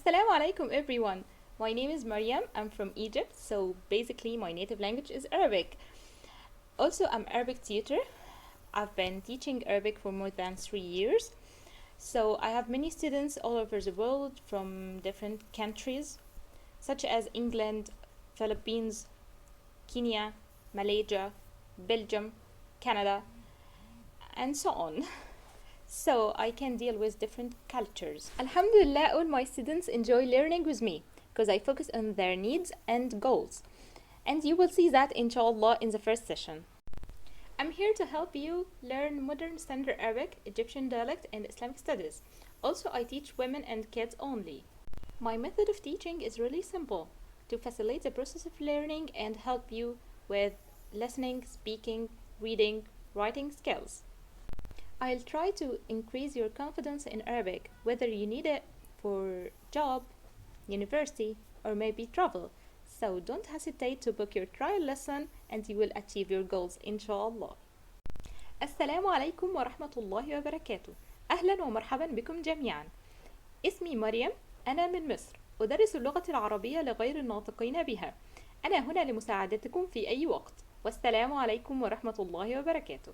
Assalamu alaikum everyone. My name is Mariam. I'm from Egypt, so basically my native language is Arabic. Also, I'm Arabic tutor. I've been teaching Arabic for more than 3 years. So I have many students all over the world from different countries such as England, Philippines, Kenya, Malaysia, Belgium, Canada, and so on. So I can deal with different cultures. Alhamdulillah, all my students enjoy learning with me because I focus on their needs and goals. And you will see that inshallah in the first session. I'm here to help you learn modern standard Arabic, Egyptian dialect, and Islamic studies. Also, I teach women and kids only. My method of teaching is really simple to facilitate the process of learning and help you with listening, speaking, reading, writing skills. I'll try to increase your confidence in Arabic, whether you need it for job, university, or maybe travel. So don't hesitate to book your trial lesson and you will achieve your goals inshallah. السلام عليكم ورحمة الله وبركاته. أهلا ومرحبا بكم جميعا. اسمي مريم، أنا من مصر، أدرس اللغة العربية لغير الناطقين بها. أنا هنا لمساعدتكم في أي وقت. والسلام عليكم ورحمة الله وبركاته.